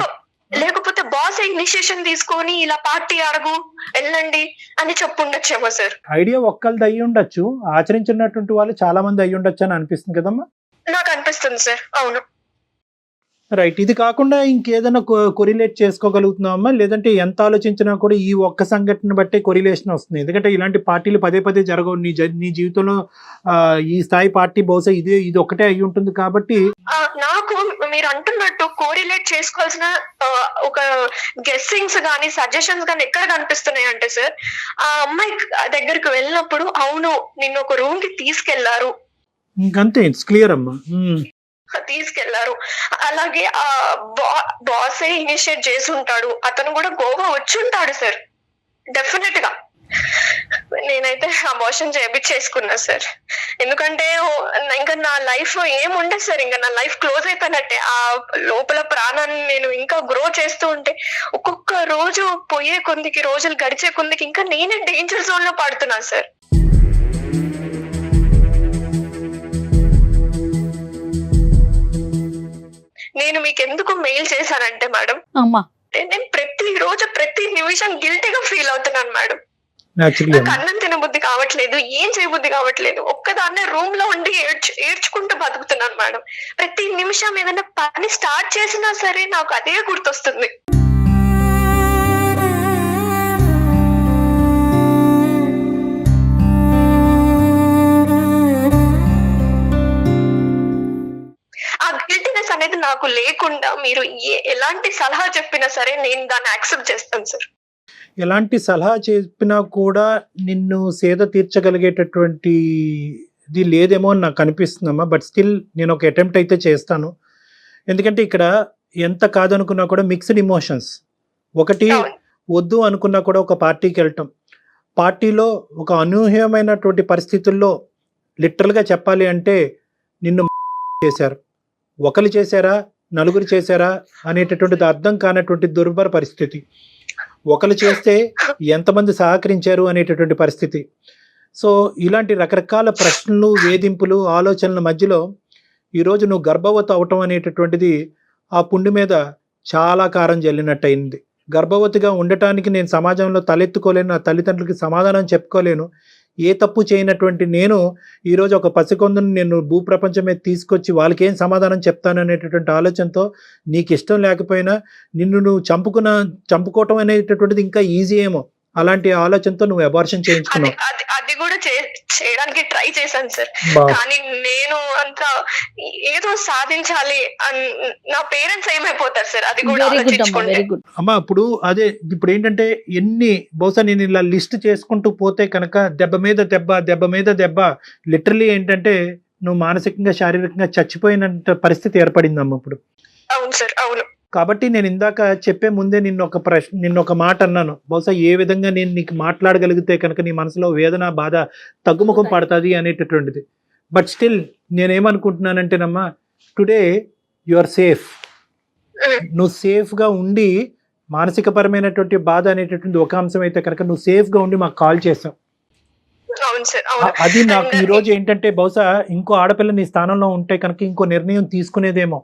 Speaker 2: లేకపోతే బాస్ ఇనిషియేషన్ తీసుకొని ఇలా పార్టీ అడుగు వెళ్ళండి అని చెప్పుండొచ్చేమో సార్. ఐడియా
Speaker 3: ఒక్కళ్ళది అయ్యి ఉండొచ్చు, ఆచరించినటువంటి వాళ్ళు చాలా మంది అయ్యి ఉండొచ్చు అని అనిపిస్తుంది కదమ్మా?
Speaker 2: నాకు అనిపిస్తుంది సార్. అవును.
Speaker 3: రైట్. ఇది కాకుండా ఇంకేదైనా కొరిలేట్ చేసుకోగలుగుతున్నామా, లేదంటే ఎంత ఆలోచించినా కూడా ఈ ఒక్క సంఘటన బట్టే కొరిలేషన్ వస్తుంది? ఎందుకంటే ఇలాంటి పార్టీలు పదే పదే జరగవు నీ జీవితంలో. ఈ స్థాయి పార్టీ బహుశా ఇది ఒక్కటే అయి ఉంటుంది కాబట్టి.
Speaker 2: నాకు మీరు అంటున్నట్టు కోరిలేట్ చేసుకోవాల్సిన ఒక గెస్సింగ్స్ గానీ సజెషన్స్ గానీ ఎక్కడ కనిపిస్తున్నాయి అంటే సార్, ఆ అమ్మాయి దగ్గరికి వెళ్ళినప్పుడు అవును నిన్ను ఒక రూమ్ కి తీసుకెళ్లారు,
Speaker 3: ఇంకంతే, ఇట్స్ క్లియర్ అమ్మా,
Speaker 2: తీసుకెళ్లారు. అలాగే ఆ బాసే ఇనిషియేట్ చేసి ఉంటాడు, అతను కూడా గోవా వచ్చి ఉంటాడు సార్ డెఫినెట్ గా. నేనైతే అబార్షన్ చేయించేసుకున్నా సార్, ఎందుకంటే ఇంకా నా లైఫ్ ఏముండదు సార్, ఇంకా నా లైఫ్ క్లోజ్ అయిపోయినట్టే. ఆ లోపల ప్రాణాన్ని నేను ఇంకా గ్రో చేస్తూ ఉంటే ఒక్కొక్క రోజు పోయే కొందికి, రోజులు గడిచే కొందికి ఇంకా నేనే డేంజర్ జోన్ లో పడుతున్నా సార్. నేను మీకు ఎందుకు మెయిల్ చేశానంటే మేడం, నేను ప్రతి రోజు ప్రతి నిమిషం గిల్టీగా ఫీల్ అవుతున్నాను మేడం. నాకు అన్నం తినబుద్ధి కావట్లేదు, ఏం చేయబుద్ధి కావట్లేదు, ఒక్కదాన్నే రూమ్ లో ఉండి ఏడ్చుకుంటూ బతుకుతున్నాను మేడం. ప్రతి నిమిషం ఏదైనా పని స్టార్ట్ చేసినా సరే నాకు అదే గుర్తొస్తుంది. అనేది నాకు లేకుండా మీరు ఎలాంటి సలహా చెప్పినా సరే నేను దాన్ని యాక్సెప్ట్ చేస్తాను సార్.
Speaker 3: ఎలాంటి సలహా చెప్పినా కూడా నిన్ను సేద తీర్చగలిగేటటువంటి ఇది లేదేమో అని నాకు అనిపిస్తుందమ్మా. బట్ స్టిల్ నేను ఒక అటెంప్ట్ అయితే చేస్తాను. ఎందుకంటే ఇక్కడ ఎంత కాదనుకున్నా కూడా మిక్స్డ్ ఇమోషన్స్. ఒకటి వద్దు అనుకున్నా కూడా ఒక పార్టీకి వెళ్ళటం, పార్టీలో ఒక అనూహ్యమైనటువంటి పరిస్థితుల్లో లిటరల్గా చెప్పాలి అంటే నిన్ను చేశారు. ఒకరు చేశారా నలుగురు చేశారా అనేటటువంటిది అర్థం కానటువంటి దుర్భర పరిస్థితి. ఒకరు చేస్తే ఎంతమంది సహకరించారు అనేటటువంటి పరిస్థితి. సో ఇలాంటి రకరకాల ప్రశ్నలు, వేధింపులు, ఆలోచనల మధ్యలో ఈరోజు నువ్వు గర్భవతి అవటం అనేటటువంటిది ఆ పుండు మీద చాలా కారం జల్లినట్టు అయింది. గర్భవతిగా ఉండటానికి నేను సమాజంలో తలెత్తుకోలేను, నా తల్లిదండ్రులకి సమాధానం చెప్పుకోలేను. ఏ తప్పు చేయనటువంటి నేను ఈరోజు ఒక పసికొందును నేను భూప్రపంచం మీద తీసుకొచ్చి వాళ్ళకి ఏం సమాధానం చెప్తాను అనేటటువంటి ఆలోచనతో నీకు ఇష్టం లేకపోయినా నిన్ను నువ్వు చంపుకోవటం అనేటటువంటిది ఇంకా ఈజీ ఏమో, అలాంటి ఆలోచనతో నువ్వు అబార్షన్ చేయించుకున్నావు.
Speaker 2: అది కూడా చేయడానికి ట్రై చేశాను సార్, కానీ నేను అంత ఏదో సాధించాలి నా పేరెంట్స్ ఏమైపోతారు సార్, అది కూడా ఆలోచించుకోండి
Speaker 3: అమ్మా. ఇప్పుడు ఏంటంటే బహుశా నేను ఇలా లిస్ట్ చేసుకుంటూ పోతే కనుక దెబ్బ మీద దెబ్బ లిటరలీ ఏంటంటే నువ్వు మానసికంగా శారీరకంగా చచ్చిపోయిన పరిస్థితి ఏర్పడిందమ్మా ఇప్పుడు.
Speaker 2: అవును సార్, అవును.
Speaker 3: కాబట్టి నేను ఇందాక చెప్పే ముందే నిన్న ఒక మాట అన్నాను, బహుశా ఏ విధంగా నేను నీకు మాట్లాడగలిగితే కనుక నీ మనసులో వేదన బాధ తగ్గుముఖం పడుతుంది అనేటటువంటిది. బట్ స్టిల్ నేనేమనుకుంటున్నానంటేనమ్మా, టుడే యు ఆర్ సేఫ్. నువ్వు సేఫ్గా ఉండి మానసిక పరమైనటువంటి బాధ అనేటటువంటి ఒక అంశం అయితే కనుక నువ్వు సేఫ్గా ఉండి మాకు కాల్ చేసావు. అది నాకు ఈరోజు ఏంటంటే బహుశా ఇంకో ఆడపిల్ల నీ స్థానంలో ఉంటే కనుక ఇంకో నిర్ణయం తీసుకునేదేమో,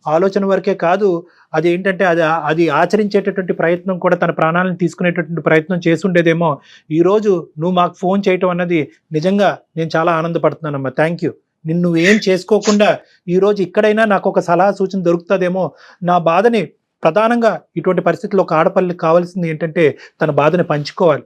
Speaker 3: ఆలోచన వరకే కాదు, అది ఏంటంటే అది ఆచరించేటటువంటి ప్రయత్నం కూడా, తన ప్రాణాలను తీసుకునేటటువంటి ప్రయత్నం చేసుండేదేమో. ఈరోజు నువ్వు మాకు ఫోన్ చేయటం అన్నది నిజంగా నేను చాలా ఆనందపడుతున్నానమ్మా. Thank you. నిన్ను ఏం చేసుకోకుండా ఈరోజు ఇక్కడైనా నాకు ఒక సలహా సూచన దొరుకుతుందేమో. నా బాధని ప్రధానంగా ఇటువంటి పరిస్థితుల్లో ఒక ఆడపిల్లకి కావాల్సింది ఏంటంటే తన బాధని పంచుకోవాలి,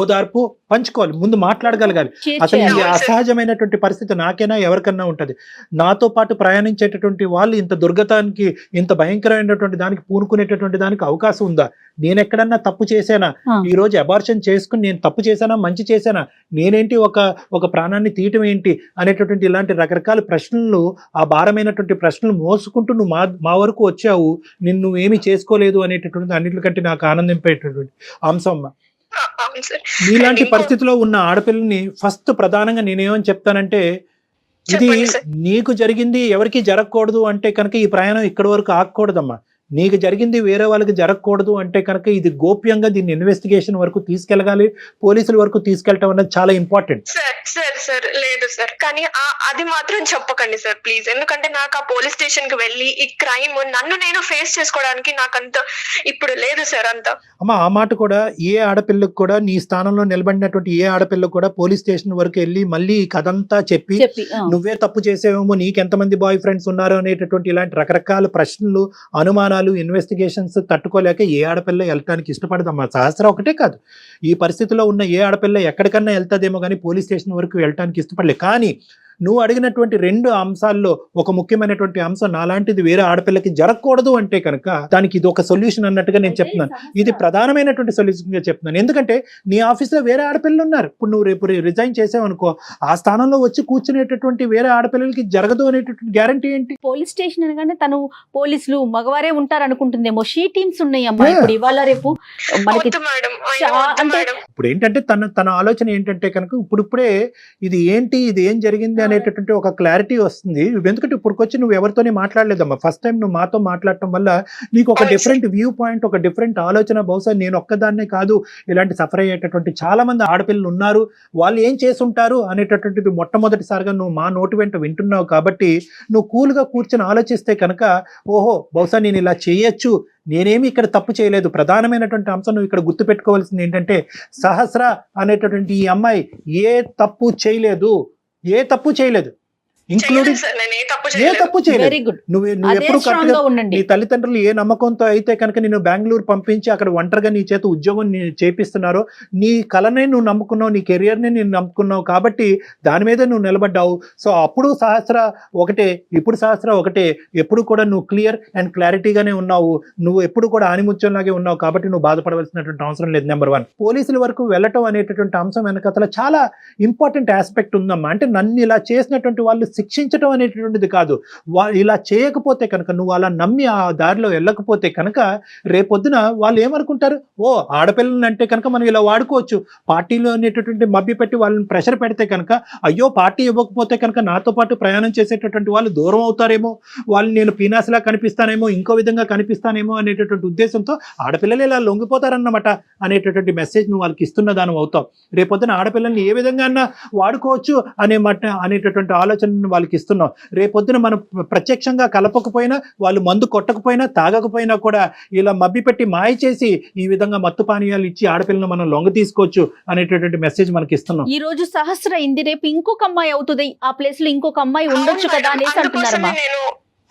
Speaker 3: ఓదార్పు పంచుకోవాలి, ముందు మాట్లాడగలగాలి. అసలు ఈ అసహజమైనటువంటి పరిస్థితి నాకైనా ఎవరికన్నా ఉంటది. నాతో పాటు ప్రయాణించేటటువంటి వాళ్ళు ఇంత దుర్గతానికి, ఇంత భయంకరమైనటువంటి దానికి పూనుకునేటటువంటి దానికి అవకాశం ఉందా? నేను ఎక్కడన్నా తప్పు చేశానా? ఈ రోజు అబార్షన్ చేసుకుని నేను తప్పు చేశానా, మంచి చేశానా, నేనేంటి ఒక ప్రాణాన్ని తీయటం ఏంటి అనేటటువంటి ఇలాంటి రకరకాల ప్రశ్నలు, ఆ భారమైనటువంటి ప్రశ్నలు మోసుకుంటూ నువ్వు మా వరకు వచ్చావు. నిన్ను ఏమీ చేసుకోలేదు అనేటటువంటి అన్నిటికంటే నాకు ఆనందింపేటటువంటి అంశం. నీలాంటి పరిస్థితిలో ఉన్న ఆడపిల్లని ఫస్ట్ ప్రధానంగా నేనేమని చెప్తానంటే, ఇది నీకు జరిగింది ఎవరికి జరగకూడదు అంటే కనుక ఈ ప్రయాణం ఇక్కడి వరకు ఆగకూడదమ్మా. నీకు జరిగింది వేరే వాళ్ళకి జరగకూడదు అంటే కనుక ఇది గోప్యంగా దీన్ని ఇన్వెస్టిగేషన్ వరకు తీసుకెళ్ళగాలి, పోలీసుల వరకు తీసుకెళ్ళటం అనేది చాలా ఇంపార్టెంట్.
Speaker 2: సార్ లేదు సార్, కానీ అది మాత్రం చెప్పకండి సార్ ప్లీజ్. ఎందుకంటే నాకు ఆ పోలీస్ స్టేషన్ కి వెళ్ళి ఈ క్రైమ్ నన్ను నేను ఫేస్ చేసుకోవడానికి నాకంత ఇప్పుడు లేదు సార్ అంతా.
Speaker 3: అమ్మా ఆ మాట కూడా ఏ ఆడపిల్లకు కూడా, నీ స్థానంలో నిలబడినటువంటి ఏ ఆడపిల్లకు కూడా పోలీస్ స్టేషన్ వరకు వెళ్ళి మళ్ళీ ఈ కథ అంతా చెప్పి నువ్వే తప్పు చేసేవేమో, నీకెంతమంది బాయ్ ఫ్రెండ్స్ ఉన్నారు అనేటటువంటి ఇలాంటి రకరకాల ప్రశ్నలు, అనుమానాలు, ఇన్వెస్టిగేషన్స్ తట్టుకోలేక ఏ ఆడపిల్ల వెళ్ళటానికి ఇష్టపడదమ్మా. సహస్ర ఒకటే కాదు, ఈ పరిస్థితిలో ఉన్న ఏ ఆడపిల్ల ఎక్కడికన్నా వెళ్తాదేమో కానీ పోలీస్ స్టేషన్ వరకు వెళ్ళటానికి ఇష్టపడలేదు. కానీ నువ్వు అడిగినటువంటి రెండు అంశాల్లో ఒక ముఖ్యమైనటువంటి అంశం, నాలాంటిది వేరే ఆడపిల్లకి జరగకూడదు అంటే కనుక దానికి ఇది ఒక సొల్యూషన్ అన్నట్టుగా నేను చెప్తున్నాను. ఇది ప్రధానమైనటువంటి సొల్యూషన్ గా చెప్తున్నాను. ఎందుకంటే నీ ఆఫీస్లో వేరే ఆడపిల్లలు ఉన్నారు. ఇప్పుడు నువ్వు రేపు రిజైన్ చేసావనుకో, ఆ స్థానంలో వచ్చి కూర్చునేటటువంటి వేరే ఆడపిల్లలకి జరగదు అనేటటువంటి గ్యారంటీ ఏంటి?
Speaker 4: పోలీస్ స్టేషన్ అనగానే తను పోలీసులు మగవారే ఉంటారు అనుకుంటుందేమో. షీ టీమ్స్ ఉన్నాయి అమ్మా ఇప్పుడు ఇవాళ రేపు మనకి.
Speaker 3: ఇప్పుడు ఏంటంటే తన ఆలోచన ఏంటంటే కనుక ఇప్పుడిప్పుడే ఇది ఏంటి, ఇది ఏం జరిగింది అనేటటువంటి ఒక క్లారిటీ వస్తుంది. ఎందుకంటే ఇప్పుడుకొచ్చి నువ్వు ఎవరితోనే మాట్లాడలేదమ్మా. ఫస్ట్ టైం నువ్వు మాతో మాట్లాడటం వల్ల నీకు ఒక డిఫరెంట్ వ్యూ పాయింట్, ఒక డిఫరెంట్ ఆలోచన. బహుశా నేను ఒక్కదాన్నే కాదు, ఇలాంటి సఫర్ అయ్యేటటువంటి చాలా మంది ఆడపిల్లలు ఉన్నారు, వాళ్ళు ఏం చేసుంటారు అనేటటువంటిది మొట్టమొదటిసారిగా నువ్వు మా నోటి వెంట వింటున్నావు. కాబట్టి నువ్వు కూల్గా కూర్చొని ఆలోచిస్తే కనుక ఓహో బహుశా నేను ఇలా చేయొచ్చు, నేనేమి ఇక్కడ తప్పు చేయలేదు. ప్రధానమైనటువంటి అంశం నువ్వు ఇక్కడ గుర్తుపెట్టుకోవాల్సింది ఏంటంటే, సహస్ర అనేటటువంటి ఈ అమ్మాయి ఏ తప్పు చేయలేదు, ఇంక్లూడింగ్ ఏ తప్పు చేయలేదు. నువ్వు ఎప్పుడు కరెక్ట్గా నీ తల్లిదండ్రులు ఏ నమ్మకంతో అయితే కనుక నేను బెంగళూరు పంపించి అక్కడ ఒంటరిగా నీ చేత ఉద్యోగం చేపిస్తున్నారో, నీ కళనే నువ్వు నమ్ముకున్నావు, నీ కెరియర్ని నేను నమ్ముకున్నావు, కాబట్టి దాని మీద నువ్వు నిలబడ్డావు. సో అప్పుడు సహస్ర ఒకటే, ఇప్పుడు సహస్ర ఒకటే. ఎప్పుడు కూడా నువ్వు క్లియర్ అండ్ క్లారిటీగానే ఉన్నావు, నువ్వు ఎప్పుడు కూడా ఆనిముత్యంలాగే ఉన్నావు. కాబట్టి నువ్వు బాధపడవలసినటువంటి అవసరం లేదు. నెంబర్ 1, పోలీసుల వరకు వెళ్ళటం అనేటటువంటి అంశం వెనకతల చాలా ఇంపార్టెంట్ ఆస్పెక్ట్ ఉందమ్మా. అంటే నన్ను ఇలా చేసినటువంటి వాళ్ళు శిక్షించడం అనేటటువంటిది కాదు. ఇలా చేయకపోతే కనుక, నువ్వు అలా నమ్మి ఆ దారిలో వెళ్ళకపోతే కనుక రేపొద్దున వాళ్ళు ఏమనుకుంటారు, ఓ ఆడపిల్లలు అంటే కనుక మనం ఇలా వాడుకోవచ్చు. పార్టీలో అనేటటువంటి మభ్య పెట్టి వాళ్ళని ప్రెషర్ పెడితే కనుక, అయ్యో పార్టీ ఇవ్వకపోతే కనుక నాతో పాటు ప్రయాణం చేసేటటువంటి వాళ్ళు దూరం అవుతారేమో, వాళ్ళు నేను పీనాసిలా కనిపిస్తానేమో, ఇంకో విధంగా కనిపిస్తానేమో అనేటటువంటి ఉద్దేశంతో ఆడపిల్లలు ఇలా లొంగిపోతారన్నమాట అనేటటువంటి మెసేజ్ నువ్వు వాళ్ళకి ఇస్తున్న దాని అవుతావు. రేపొద్దున ఆడపిల్లల్ని ఏ విధంగా వాడుకోవచ్చు అనేటటువంటి ఆలోచనను వాళ్ళకి ఇస్తున్నాం. రేపొద్దున మనం ప్రత్యక్షంగా కలపకపోయినా, వాళ్ళు మందు కొట్టకపోయినా, తాగకపోయినా కూడా ఇలా మభ్యపెట్టి మాయ చేసి ఈ విధంగా మత్తు పానీయాలు ఇచ్చి ఆడపిల్లను మనం లొంగ తీసుకోవచ్చు అనేటటువంటి మెసేజ్ మనకి ఇస్తున్నాం.
Speaker 4: ఈ రోజు సహస్ర ఇంది, రేపు ఇంకొక అమ్మాయి అవుతుంది, ఆ ప్లేస్ లో ఇంకొక అమ్మాయి ఉండొచ్చు కదా అనేసి అంటున్నారమ్మా.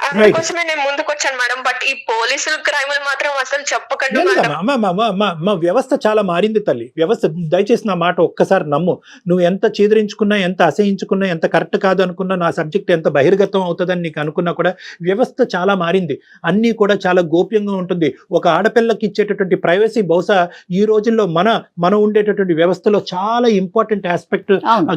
Speaker 2: అందుకోసమే నేను ముందుకు వచ్చాను మేడం. బట్ ఈ పోలీసులు క్రైములు మాత్రం అసలు చెప్పకండి మేడం.
Speaker 3: మా వ్యవస్థ చాలా మారింది తల్లి. వ్యవస్థ, దయచేసి నా మాట ఒక్కసారి నమ్ము. నువ్వు ఎంత చీదరించుకున్నా, ఎంత అసహించుకున్నా, ఎంత కరెక్ట్ కాదు అనుకున్నా, నా సబ్జెక్ట్ ఎంత బహిర్గతం అవుతుందని నీకు అనుకున్నా కూడా వ్యవస్థ చాలా మారింది. అన్నీ కూడా చాలా గోప్యంగా ఉంటుంది. ఒక ఆడపిల్లకి ఇచ్చేటటువంటి ప్రైవసీ బహుశా ఈ రోజుల్లో మన ఉండేటటువంటి వ్యవస్థలో చాలా ఇంపార్టెంట్ ఆస్పెక్ట్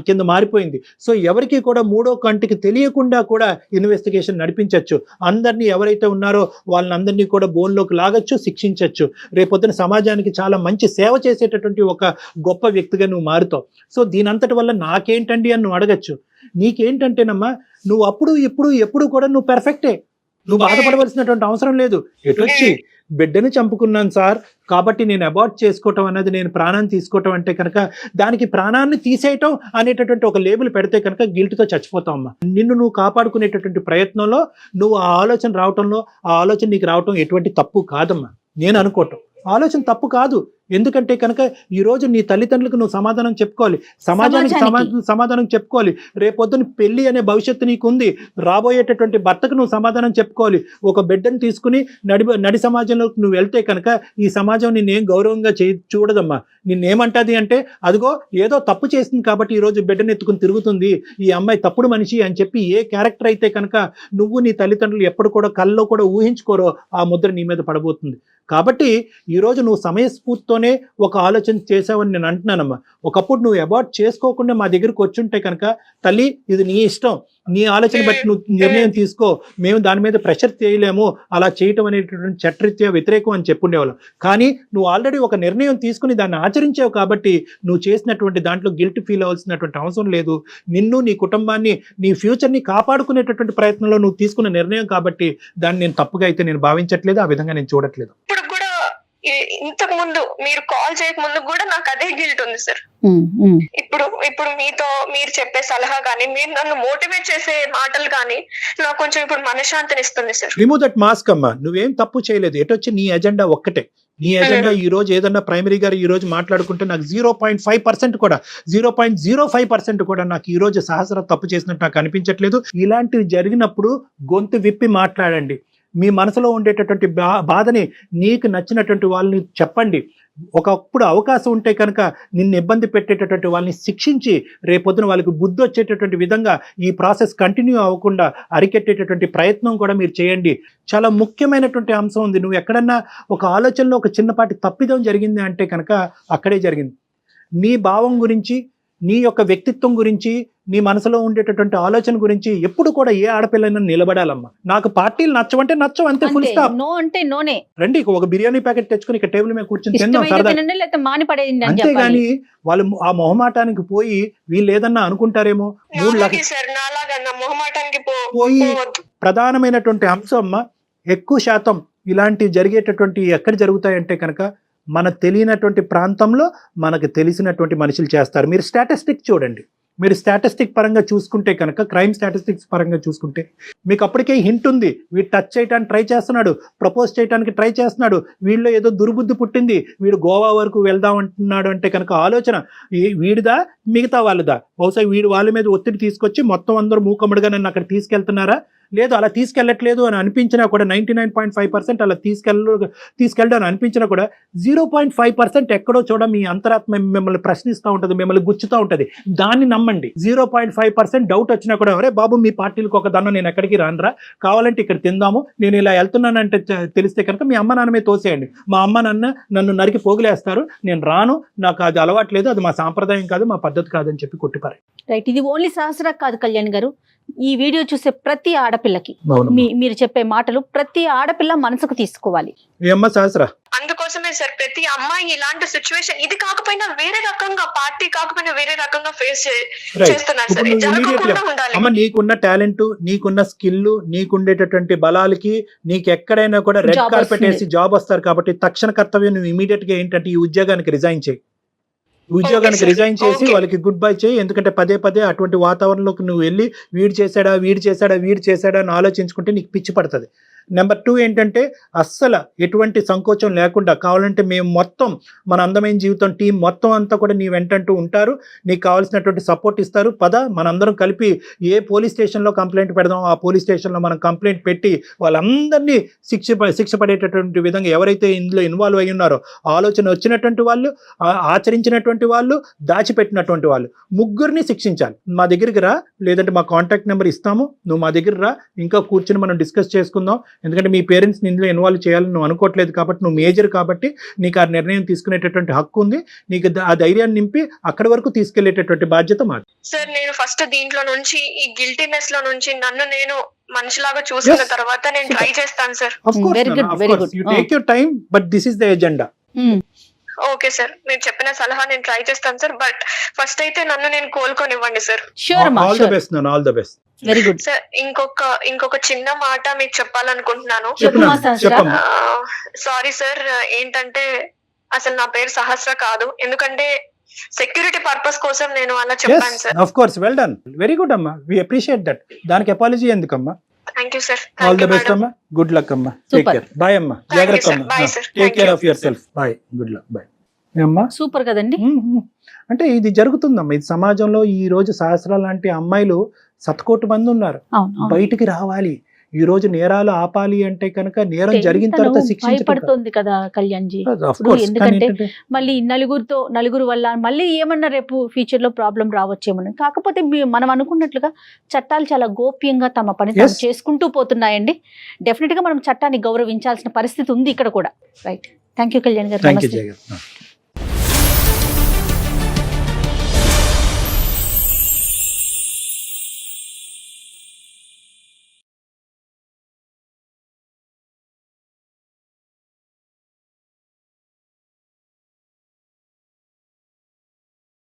Speaker 3: కింద మారిపోయింది. సో ఎవరికి కూడా మూడో కంటికి తెలియకుండా కూడా ఇన్వెస్టిగేషన్ నడిపించవచ్చు. అందరినీ ఎవరైతే ఉన్నారో వాళ్ళని అందరినీ కూడా బోన్లోకి లాగచ్చు, శిక్షించవచ్చు. రేపొద్దున సమాజానికి చాలా మంచి సేవ చేసేటటువంటి ఒక గొప్ప వ్యక్తిగా నువ్వు మారుతావు. సో దీనంతటి వల్ల నాకేంటండి అని నువ్వు అడగచ్చు. నీకేంటంటేనమ్మా, నువ్వు అప్పుడు ఎప్పుడు కూడా నువ్వు పెర్ఫెక్టే. నువ్వు బాధపడవలసినటువంటి అవసరం లేదు. ఎటొచ్చి బిడ్డని చంపుకున్నాను సార్ కాబట్టి నేను అబార్ట్ చేసుకోవటం అనేది, నేను ప్రాణాన్ని తీసుకోవటం అంటే కనుక దానికి ప్రాణాన్ని తీసేయటం అనేటటువంటి ఒక లేబుల్ పెడితే కనుక గిల్ట్తో చచ్చిపోతావమ్మా. నిన్ను నువ్వు కాపాడుకునేటటువంటి ప్రయత్నంలో నువ్వు ఆ ఆలోచన రావటంలో, ఆ ఆలోచన నీకు రావటం ఎటువంటి తప్పు కాదమ్మా. నేను అనుకోవటం ఆలోచన తప్పు కాదు. ఎందుకంటే కనుక ఈరోజు నీ తల్లిదండ్రులకు నువ్వు సమాధానం చెప్పుకోవాలి, సమాజానికి సమాధానం చెప్పుకోవాలి. రేపొద్దున పెళ్లి అనే భవిష్యత్తు నీకు ఉంది. రాబోయేటటువంటి భర్తకు నువ్వు సమాధానం చెప్పుకోవాలి. ఒక బిడ్డను తీసుకుని నడి సమాజంలోకి నువ్వు వెళ్తే కనుక ఈ సమాజం నిన్నేం గౌరవంగా చూడదమ్మా. నిన్నేమంటది అంటే, అదిగో ఏదో తప్పు చేసింది కాబట్టి ఈరోజు బిడ్డను ఎత్తుకుని తిరుగుతుంది, ఈ అమ్మాయి తప్పుడు మనిషి అని చెప్పి ఏ క్యారెక్టర్ అయితే కనుక నువ్వు నీ తల్లిదండ్రులు ఎప్పుడు కూడా కల్లో కూడా ఊహించుకోరో ఆ ముద్ర నీ మీద పడబోతుంది. కాబట్టి ఈరోజు నువ్వు సమయస్ఫూర్తితోనే ఒక ఆలోచన చేసావని నేను అంటున్నానమ్మా. ఒకప్పుడు నువ్వు అబార్ట్ చేసుకోకుండా మా దగ్గరకు వచ్చుంటే కనుక, తల్లి ఇది నీ ఇష్టం, నీ ఆలోచన బట్టి నువ్వు నిర్ణయం తీసుకో, మేము దాని మీద ప్రెషర్ చేయలేము, అలా చేయటం అనేటటువంటి చట్టరీత్యా వ్యతిరేకం అని చెప్పుండేవాళ్ళం. కానీ నువ్వు ఆల్రెడీ ఒక నిర్ణయం తీసుకుని దాన్ని ఆచరించావు కాబట్టి నువ్వు చేసినటువంటి దాంట్లో గిల్ట్ ఫీల్ అవ్వాల్సినటువంటి అవసరం లేదు. నిన్ను, నీ కుటుంబాన్ని, నీ ఫ్యూచర్ని కాపాడుకునేటటువంటి ప్రయత్నంలో నువ్వు తీసుకున్న నిర్ణయం కాబట్టి దాన్ని నేను తప్పుగా అయితే నేను భావించట్లేదు, ఆ విధంగా నేను చూడట్లేదు.
Speaker 2: ఇంతకు ముందు మీరు కాల్ చేయక ముందు కూడా నాకు అదే గిల్ట్ ఉంది సార్. ఇప్పుడు మీతో మీరు చెప్పే సలహా కానీ, మీరు నన్ను మోటివేట్ చేసే మాటలు కానీ నాకు కొంచెం ఇప్పుడు మనశ్శాంతిని ఇస్తుంది సార్.
Speaker 3: రిమూవ్ దట్ మాస్క్ అమ్మా. నువ్వేం తప్పు చేయలేదు. ఎటొచ్చి నీ ఎజెండా ఒక్కటే. నీ ఎజెండా ఈ రోజు ఏదన్నా ప్రైమరీ గారు ఈ రోజు మాట్లాడుకుంటే నాకు 0.5% కూడా 0.05% కూడా నాకు ఈ రోజు సహస్ర తప్పు చేసినట్టు నాకు అనిపించట్లేదు. ఇలాంటివి జరిగినప్పుడు గొంతు విప్పి మాట్లాడండి. మీ మనసులో ఉండేటటువంటి బాధని నీకు నచ్చినటువంటి వాళ్ళని చెప్పండి. ఒకప్పుడు అవకాశం ఉంటే కనుక నిన్ను ఇబ్బంది పెట్టేటటువంటి వాళ్ళని శిక్షించి రేపొద్దున వాళ్ళకి బుద్ధి వచ్చేటటువంటి విధంగా ఈ ప్రాసెస్ కంటిన్యూ అవ్వకుండా అరికెట్టేటటువంటి ప్రయత్నం కూడా మీరు చేయండి. చాలా ముఖ్యమైనటువంటి అంశం ఉంది. నువ్వు ఎక్కడన్నా ఒక ఆలోచనలో ఒక చిన్నపాటి తప్పిదం జరిగింది అంటే కనుక అక్కడే జరిగింది. నీ భావం గురించి, నీ యొక్క వ్యక్తిత్వం గురించి, నీ మనసులో ఉండేటటువంటి ఆలోచన గురించి ఎప్పుడు కూడా ఏ ఆడపిల్లైనా నిలబడాలమ్మా. నాకు పార్టీలు నచ్చవంటే నచ్చవు, అంతే, ఫుల్ స్టాప్.
Speaker 4: నో అంటే నోనే.
Speaker 3: రండి, ఒక బిర్యానీ ప్యాకెట్ తెచ్చుకుని ఇక్కడ టేబుల్ మీద కూర్చొని తిందాం సరదా. అంతేగాని వాళ్ళు ఆ మొహమాటానికి పోయి వీళ్ళు ఏదన్నా అనుకుంటారేమో 3 లక్షలు పోయి. ప్రధానమైనటువంటి అంశం అమ్మా, ఎక్కువ శాతం ఇలాంటివి జరిగేటటువంటి ఎక్కడ జరుగుతాయంటే కనుక మన తెలియనటువంటి ప్రాంతంలో మనకు తెలిసినటువంటి మనుషులు చేస్తారు. మీరు స్టాటిస్టిక్ చూడండి. మీరు స్టాటిస్టిక్ పరంగా చూసుకుంటే కనుక, క్రైమ్ స్టాటిస్టిక్స్ పరంగా చూసుకుంటే మీకు అప్పటికే హింట్ ఉంది. వీడు టచ్ చేయడానికి ట్రై చేస్తున్నాడు, ప్రపోజ్ చేయడానికి ట్రై చేస్తున్నాడు, వీళ్ళలో ఏదో దుర్బుద్ధి పుట్టింది, వీడు గోవా వరకు వెళ్దాం అంటున్నాడు అంటే కనుక ఆలోచన వీడిదా మిగతా వాళ్ళదా? బహుశా వీడు వాళ్ళ మీద ఒత్తిడి తీసుకొచ్చి మొత్తం అందరూ మూకమ్మడిగా నన్ను అక్కడ తీసుకెళ్తున్నారా? లేదు, అలా తీసుకెళ్ళట్లేదు అని అనిపించినా కూడా 99.5% అలా తీసుకెళ్ళడం అని అనిపించినా కూడా 0.5% ఎక్కడో చూడ మీ అంతరాత్మ మిమ్మల్ని ప్రశ్నిస్తూ ఉంటుంది, మిమ్మల్ని గుచ్చుతూ ఉంటుంది. దాన్ని నమ్మండి. 0.5% డౌట్ వచ్చినా కూడా, అరే బాబు మీ పార్టీలకు ఒక దన్న, నేను ఎక్కడికి రానురా, కావాలంటే ఇక్కడ తిందాము, నేను ఇలా వెళ్తున్నానంటే తెలిస్తే కనుక మీ అమ్మ నాన్నమే తోసేయండి. మా అమ్మ నాన్న నన్ను నరికి పోగులేస్తారు, నేను రాను, నాకు అది అలవాట్లేదు, అది మా సాంప్రదాయం కాదు, మా పద్ధతి కాదని చెప్పి కొట్టిపారు.
Speaker 4: రైట్, ఇది ఓన్లీ సహస్ర కాదు కళ్యాణ్ గారు, ఈ వీడియో చూసే ప్రతి ఆడపిల్లకి మీరు చెప్పే మాటలు ప్రతి ఆడపిల్ల మనసుకు తీసుకోవాలి.
Speaker 3: సహస్ర
Speaker 2: అందుకోసమే సార్ ప్రతి అమ్మాయి ఇలాంటి సిచ్యువేషన్ ఇది కాకపోయినా వేరే రకంగా పార్టీ కాకపోయినా వేరే రకంగా ఫేస్ చేస్తున్నారు సార్. జరగకుండా ఉండాలి.
Speaker 3: అమ్మ నీకున్న టాలెంట్, నీకున్న స్కిల్, నీకుండేటటువంటి బలాలకి నీకు ఎక్కడైనా కూడా రెడ్
Speaker 4: Job
Speaker 3: కార్పెట్
Speaker 4: వస్తుంది.
Speaker 3: వేసి జాబ్ వస్తారు కాబట్టి తక్షణ కర్తవ్యం నువ్వు ఇమీడియట్ గా ఏంటంటే ఈ ఉద్యోగానికి రిజైన్ చేయి. ఉద్యోగానికి
Speaker 2: sir.
Speaker 3: రిజైన్ చేసి
Speaker 2: Okay.
Speaker 3: వాళ్ళకి గుడ్ బై చేయి. ఎందుకంటే పదే పదే అటువంటి వాతావరణంలోకి నువ్వు వెళ్ళి వీడు చేశాడా అని ఆలోచించుకుంటే నీకు పిచ్చి పడుతుంది. నెంబర్ 2 ఏంటంటే అస్సలు ఎటువంటి సంకోచం లేకుండా కావాలంటే మేము మొత్తం మన అందమైన జీవితం టీం మొత్తం అంతా కూడా నీ వెంటంటూ ఉంటారు, నీకు కావాల్సినటువంటి సపోర్ట్ ఇస్తారు. మనందరం కలిపి ఏ పోలీస్ స్టేషన్లో కంప్లైంట్ పెడదాం, ఆ పోలీస్ స్టేషన్లో మనం కంప్లైంట్ పెట్టి వాళ్ళందరినీ శిక్ష పడేటటువంటి విధంగా ఎవరైతే ఇందులో ఇన్వాల్వ్ అయ్యి ఉన్నారో, ఆలోచన వచ్చినటువంటి వాళ్ళు, ఆచరించినటువంటి వాళ్ళు, దాచిపెట్టినటువంటి వాళ్ళు, ముగ్గురిని శిక్షించాలి. మా దగ్గరికి రా, లేదంటే మా కాంటాక్ట్ నెంబర్ ఇస్తాము, నువ్వు మా దగ్గర రా, ఇంకా కూర్చొని మనం డిస్కస్ చేసుకుందాం. ఎందుకంటే మీ పేరెంట్స్ని ఇందులో ఇన్వాల్వ్ చేయాలని నువ్వు అనుకోవట్లేదు కాబట్టి, నువ్వు మేజర్ కాబట్టి నీకు ఆ నిర్ణయం తీసుకునేటటువంటి హక్కు ఉంది. నీకు ఆ ధైర్యాన్ని నింపి అక్కడి వరకు తీసుకెళ్లేటటువంటి బాధ్యత మాది.
Speaker 2: సార్ నేను ఫస్ట్ దీంట్లో నుంచి ఈ గిల్టీనెస్ లో నుంచి నన్ను నేను మనిషిలాగా చూసుకున్న తర్వాత నేను ట్రై చేస్తాను sir.
Speaker 4: Very good, very good.
Speaker 3: You take your time, but this is the agenda.
Speaker 2: Okay sir, మీరు చెప్పిన సలహా నేను ట్రై చేస్తాను సార్. బట్ ఫస్ట్ అయితే నన్ను నేను కోలుకొనివ్వండి sir.
Speaker 4: Sure
Speaker 3: All the best, Nana. All the best.
Speaker 4: Very good.
Speaker 2: Sir ఇంకొక చిన్న మాట మీకు చెప్పాలనుకుంటున్నాను.
Speaker 4: చెప్పమ్మా సహస్ర.
Speaker 3: చెప్పమ్మా.
Speaker 2: సారీ సార్, ఏంటంటే అసలు నా పేరు సహస్ర కాదు, ఎందుకంటే సెక్యూరిటీ పర్పస్ కోసం నేను అలా చెప్పాను sir.
Speaker 3: Of course, well done. Very good అమ్మా, we appreciate that. దానికి అపాలజీ ఎందుకమ్మా?
Speaker 2: Thank you sir.
Speaker 3: All the best అమ్మా, గుడ్ లక్ అమ్మా, టేక్
Speaker 4: Super.
Speaker 3: కేర్, బాయ్ అమ్మా, జాగ్రత్త
Speaker 2: sir.
Speaker 3: అమ్మా,
Speaker 2: Bye, sir.
Speaker 3: Take
Speaker 2: Thank
Speaker 3: care
Speaker 2: you.
Speaker 3: Of yourself, bye, good luck, bye అమ్మా.
Speaker 4: Super కదండి.
Speaker 3: అంటే ఇది జరుగుతుందమ్మా, ఇది సమాజంలో ఈ రోజు సహస్ర లాంటి అమ్మాయిలు శతకోటి మంది ఉన్నారు.
Speaker 4: అవును.
Speaker 3: బయటికి రావాలి, ఈ రోజు నేరాలు ఆపాలి అంటే కనుక నేరం జరిగిన తర్వాత శిక్షించడం.
Speaker 4: భయపడుతుంది కదా కళ్యాణ్ జీ.
Speaker 3: Of course,
Speaker 4: ఎందుకంటే
Speaker 3: కానీ ఏంటంటే
Speaker 4: మళ్ళీ నలుగురు వల్ల మళ్ళీ ఏమన్నా రేపు ఫ్యూచర్ లో ప్రాబ్లం రావచ్చేమో. కాకపోతే మనం అనుకున్నట్లుగా చట్టాలు చాలా గోప్యంగా తమ పని తాము
Speaker 3: Yes.
Speaker 4: చేసుకుంటూ పోతున్నాయండి. డెఫినెట్ గా మనం చట్టాన్ని గౌరవించాల్సిన పరిస్థితి ఉంది ఇక్కడ కూడా. రైట్, థ్యాంక్ యూ కళ్యాణ్ గారు.
Speaker 3: థ్యాంక్ యూ
Speaker 4: నమస్తే.
Speaker 3: జగన్.